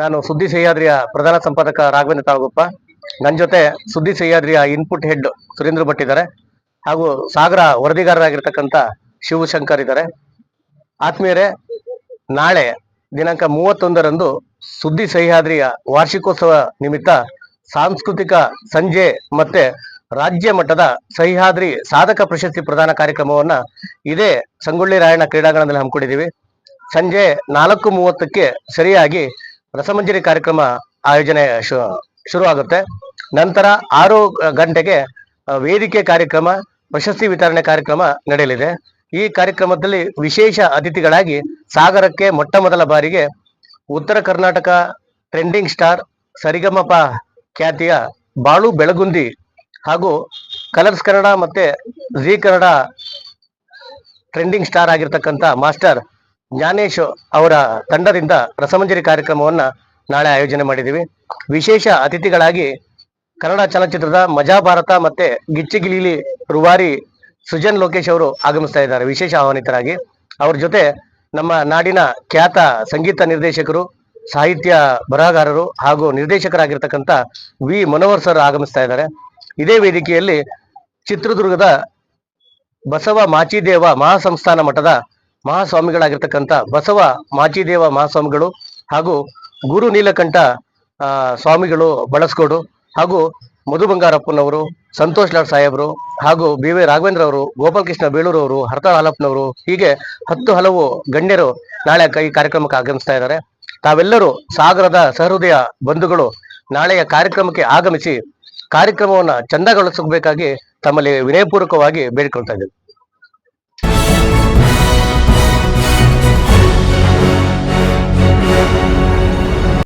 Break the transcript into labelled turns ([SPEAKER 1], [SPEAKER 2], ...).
[SPEAKER 1] ನಾನು ಸುದ್ದಿ ಸಹ್ಯಾದ್ರಿಯ ಪ್ರಧಾನ ಸಂಪಾದಕ ರಾಘವೇಂದ್ರ ತಾಳಗುಪ್ಪ. ನನ್ನ ಜೊತೆ ಸುದ್ದಿ ಸಹ್ಯಾದ್ರಿಯ ಇನ್ಪುಟ್ ಹೆಡ್ ಸುರೇಂದ್ರ ಭಟ್ ಇದ್ದಾರೆ, ಹಾಗೂ ಸಾಗರ ವರದಿಗಾರರಾಗಿರ್ತಕ್ಕಂಥ ಶಿವಶಂಕರ್ ಇದ್ದಾರೆ. ಆತ್ಮೀಯರೇ, ನಾಳೆ ದಿನಾಂಕ 31ರಂದು ಸುದ್ದಿ ಸಹ್ಯಾದ್ರಿಯ ವಾರ್ಷಿಕೋತ್ಸವ ನಿಮಿತ್ತ ಸಾಂಸ್ಕೃತಿಕ ಸಂಜೆ ಮತ್ತೆ ರಾಜ್ಯ ಮಟ್ಟದ ಸಹ್ಯಾದ್ರಿ ಸಾಧಕ ಪ್ರಶಸ್ತಿ ಪ್ರದಾನ ಕಾರ್ಯಕ್ರಮವನ್ನ ಇದೇ ಸಂಗೊಳ್ಳಿ ರಾಯಣ್ಣ ಕ್ರೀಡಾಂಗಣದಲ್ಲಿ ಹಮ್ಮಿಕೊಂಡಿದ್ದೀವಿ. ಸಂಜೆ 4:30ಕ್ಕೆ ಸರಿಯಾಗಿ ರಸಮಂಜರಿ ಕಾರ್ಯಕ್ರಮ ಆಯೋಜನೆ ಶುರುವಾಗುತ್ತೆ. ನಂತರ 6 ಗಂಟೆಗೆ ವೇದಿಕೆ ಕಾರ್ಯಕ್ರಮ, ಪ್ರಶಸ್ತಿ ವಿತರಣೆ ಕಾರ್ಯಕ್ರಮ ನಡೆಯಲಿದೆ. ಈ ಕಾರ್ಯಕ್ರಮದಲ್ಲಿ ವಿಶೇಷ ಅತಿಥಿಗಳಾಗಿ ಸಾಗರಕ್ಕೆ ಮೊಟ್ಟ ಮೊದಲ ಬಾರಿಗೆ ಉತ್ತರ ಕರ್ನಾಟಕ ಟ್ರೆಂಡಿಂಗ್ ಸ್ಟಾರ್ ಸರಿಗಮಪ ಖ್ಯಾತಿಯ ಬಾಳು ಬೆಳಗುಂದಿ ಹಾಗೂ ಕಲರ್ಸ್ ಕನ್ನಡ ಮತ್ತೆ ಜಿ ಕನ್ನಡ ಟ್ರೆಂಡಿಂಗ್ ಸ್ಟಾರ್ ಆಗಿರ್ತಕ್ಕಂಥ ಮಾಸ್ಟರ್ ಜ್ಞಾನೇಶ್ ಅವರ ತಂಡದಿಂದ ರಸಮಂಜರಿ ಕಾರ್ಯಕ್ರಮವನ್ನ ನಾಳೆ ಆಯೋಜನೆ ಮಾಡಿದ್ದೀವಿ. ವಿಶೇಷ ಅತಿಥಿಗಳಾಗಿ ಕನ್ನಡ ಚಲನಚಿತ್ರದ ಮಜಾ ಭಾರತ ಮತ್ತೆ ಗಿಚ್ಚಿಗಿಲಿ ರೂವಾರಿ ಸುಜನ್ ಲೋಕೇಶ್ ಅವರು ಆಗಮಿಸ್ತಾ ಇದ್ದಾರೆ ವಿಶೇಷ ಆಹ್ವಾನಿತರಾಗಿ. ಅವ್ರ ಜೊತೆ ನಮ್ಮ ನಾಡಿನ ಖ್ಯಾತ ಸಂಗೀತ ನಿರ್ದೇಶಕರು, ಸಾಹಿತ್ಯ ಬರಹಗಾರರು ಹಾಗೂ ನಿರ್ದೇಶಕರಾಗಿರ್ತಕ್ಕಂಥ ವಿ ಮನೋಹರ್ ಸರ್ ಆಗಮಿಸ್ತಾ ಇದ್ದಾರೆ. ಇದೇ ವೇದಿಕೆಯಲ್ಲಿ ಚಿತ್ರದುರ್ಗದ ಬಸವ ಮಾಚಿದೇವ ಮಹಾಸಂಸ್ಥಾನ ಮಠದ ಮಹಾಸ್ವಾಮಿಗಳಾಗಿರ್ತಕ್ಕಂಥ ಬಸವ ಮಾಚಿದೇವ ಮಹಾಸ್ವಾಮಿಗಳು ಹಾಗೂ ಗುರು ನೀಲಕಂಠ ಸ್ವಾಮಿಗಳು ಬಳಸ್ಕೋಡು ಹಾಗೂ ಮಧು ಬಂಗಾರಪ್ಪನವರು, ಸಂತೋಷ್ ಲಾಡ್ ಸಾಹೇಬರು ಹಾಗೂ ಬಿ ವಿ ರಾಘವೇಂದ್ರ ಅವರು, ಗೋಪಾಲಕೃಷ್ಣ ಬೇಳೂರು ಅವರು, ಹರತಾಳ ಹಾಲಪ್ಪನವರು, ಹೀಗೆ 10 ಹಲವು ಗಣ್ಯರು ನಾಳೆ ಈ ಕಾರ್ಯಕ್ರಮಕ್ಕೆ ಆಗಮಿಸ್ತಾ ಇದ್ದಾರೆ. ತಾವೆಲ್ಲರೂ ಸಾಗರದ ಸಹೃದಯ ಬಂಧುಗಳು ನಾಳೆಯ ಕಾರ್ಯಕ್ರಮಕ್ಕೆ ಆಗಮಿಸಿ ಕಾರ್ಯಕ್ರಮವನ್ನು ಚಂದಗೊಳಿಸಬೇಕಾಗಿ ತಮ್ಮಲ್ಲಿ ವಿನಯಪೂರ್ವಕವಾಗಿ ಬೇಡಿಕೊಳ್ತಾ ಇದ್ದೇವೆ.